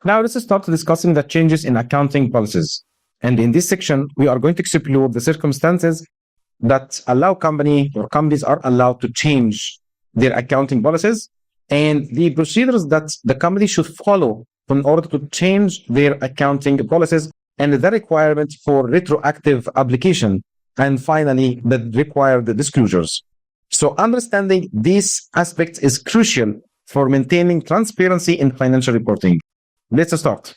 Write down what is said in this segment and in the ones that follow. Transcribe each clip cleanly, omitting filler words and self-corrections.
Now let's start discussing the changes in accounting policies. And in this section, we are going to explore the circumstances that allow companies are allowed to change their accounting policies and the procedures that the company should follow in order to change their accounting policies and the requirement for retroactive application, and finally, the required disclosures. So understanding these aspects is crucial for maintaining transparency in financial reporting. Let's start.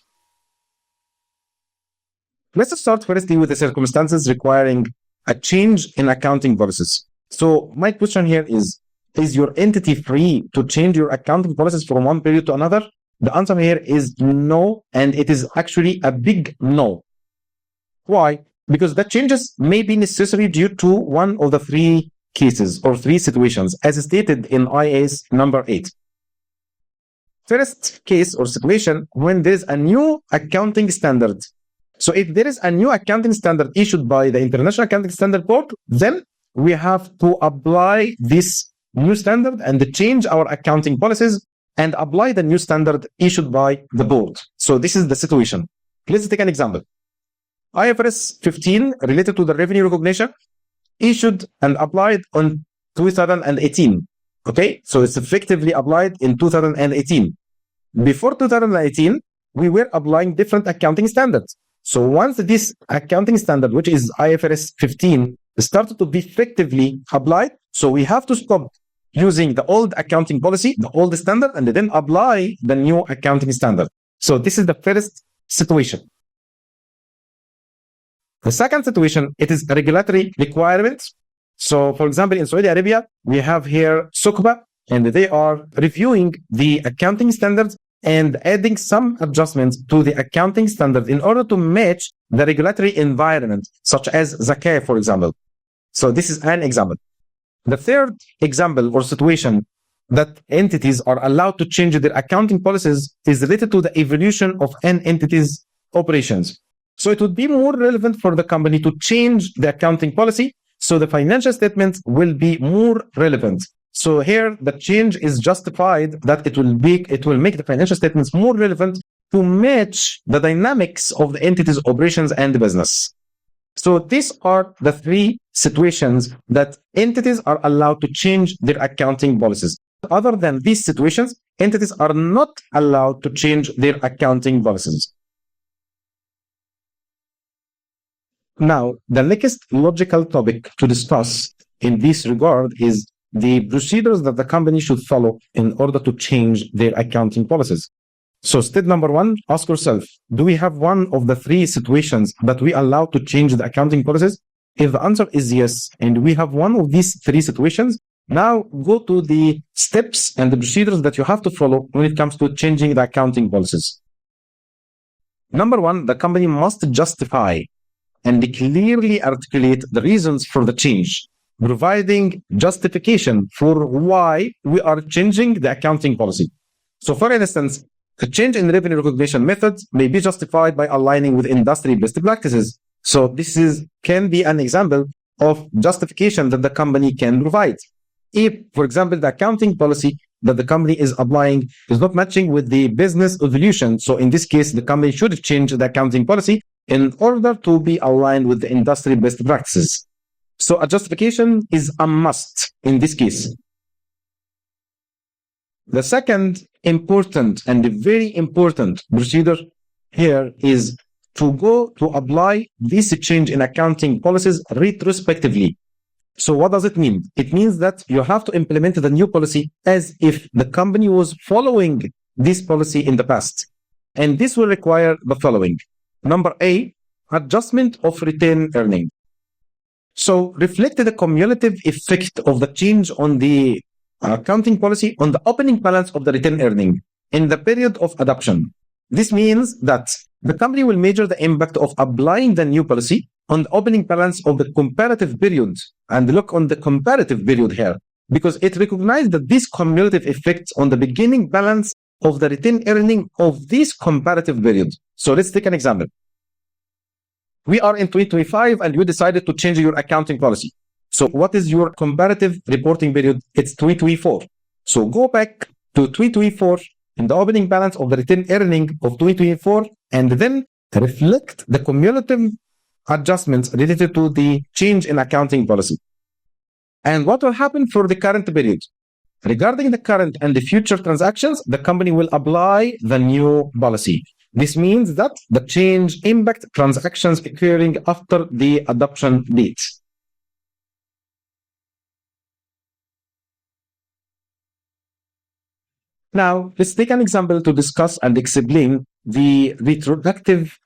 Let's start firstly with the circumstances requiring a change in accounting policies. So my question here is your entity free to change your accounting policies from one period to another? The answer here is no, and it is actually a big no. Why? Because the changes may be necessary due to one of the three cases or three situations as stated in IAS number 8. First case or situation, when there is a new accounting standard. So if there is a new accounting standard issued by the International Accounting Standard Board, then we have to apply this new standard and change our accounting policies and apply the new standard issued by the board. So this is the situation. Let's take an example. IFRS 15 related to the revenue recognition issued and applied on 2018. Okay, so it's effectively applied in 2018. Before 2018, we were applying different accounting standards. So once this accounting standard, which is IFRS 15, started to be effectively applied, so we have to stop using the old accounting policy, the old standard, and then apply the new accounting standard. So this is the first situation. The second situation, it is a regulatory requirement. So for example, in Saudi Arabia, we have here SUKBA, and they are reviewing the accounting standards and adding some adjustments to the accounting standard in order to match the regulatory environment, such as Zakah, for example. So this is an example. The third example or situation that entities are allowed to change their accounting policies is related to the evolution of an entity's operations. So it would be more relevant for the company to change the accounting policy, so the financial statements will be more relevant. So here the change is justified that it will make the financial statements more relevant to match the dynamics of the entity's operations and the business. So these are the three situations that entities are allowed to change their accounting policies. Other than these situations, entities are not allowed to change their accounting policies. Now, the next logical topic to discuss in this regard is the procedures that the company should follow in order to change their accounting policies. So step number one, ask yourself, do we have one of the three situations that we allow to change the accounting policies? If the answer is yes, and we have one of these three situations, now go to the steps and the procedures that you have to follow when it comes to changing the accounting policies. Number one, the company must justify and clearly articulate the reasons for the change, providing justification for why we are changing the accounting policy. So for instance, a change in revenue recognition methods may be justified by aligning with industry best practices. So this can be an example of justification that the company can provide. If, for example, the accounting policy that the company is applying is not matching with the business evolution, so in this case, the company should change the accounting policy in order to be aligned with the industry best practices. So a justification is a must in this case. The second important and very important procedure here is to go to apply this change in accounting policies retrospectively. So what does it mean? It means that you have to implement the new policy as if the company was following this policy in the past. And this will require the following. Number A, adjustment of retained earning. So reflect the cumulative effect of the change on the accounting policy on the opening balance of the retained earning in the period of adoption. This means that the company will measure the impact of applying the new policy on the opening balance of the comparative period. And look on the comparative period here, because it recognizes that this cumulative effect on the beginning balance of the retained earning of this comparative period. So let's take an example. We are in 2025 and you decided to change your accounting policy. So what is your comparative reporting period? It's 2024. So go back to 2024 in the opening balance of the retained earning of 2024 and then reflect the cumulative adjustments related to the change in accounting policy. And what will happen for the current period? Regarding the current and the future transactions, the company will apply the new policy. This means that the change impact transactions occurring after the adoption date. Now, let's take an example to discuss and explain the retrospective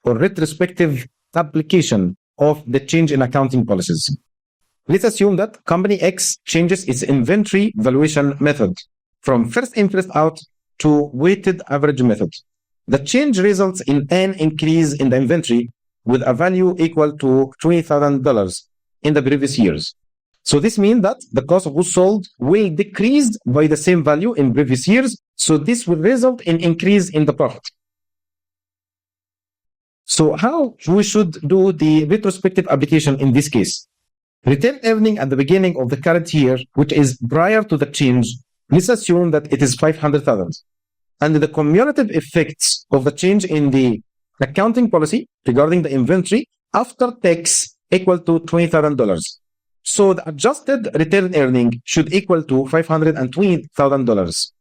application of the change in accounting policies. Let's assume that company X changes its inventory valuation method from first in, first out to weighted average method. The change results in an increase in the inventory with a value equal to $20,000 in the previous years. So this means that the cost of goods sold will decrease by the same value in previous years. So this will result in increase in the profit. So how we should do the retrospective application in this case? Retained earning at the beginning of the current year, which is prior to the change, let's assume that it is 500,000. And the cumulative effects of the change in the accounting policy regarding the inventory after tax equal to $20,000. So the adjusted retained earning should equal to $520,000.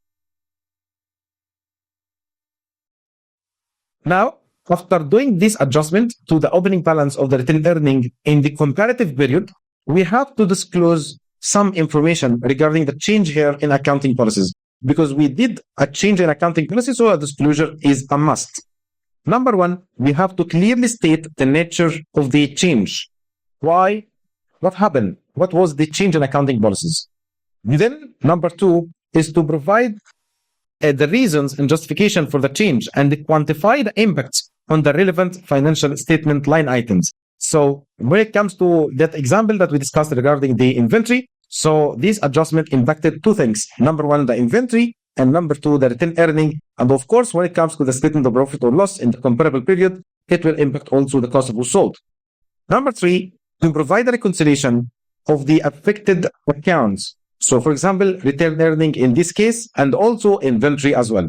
Now, after doing this adjustment to the opening balance of the retained earning in the comparative period, we have to disclose some information regarding the change here in accounting policies because we did a change in accounting policy, so a disclosure is a must. Number one, we have to clearly state the nature of the change. Why? What happened? What was the change in accounting policies? Then, number two is to provide the reasons and justification for the change and quantify the impacts on the relevant financial statement line items. So when it comes to that example that we discussed regarding the inventory, so this adjustment impacted two things. Number one, the inventory, and number two, the retained earning. And of course, when it comes to the statement of profit or loss in the comparable period, it will impact also the cost of goods sold. Number three, to provide a reconciliation of the affected accounts. So for example, retained earning in this case, and also inventory as well.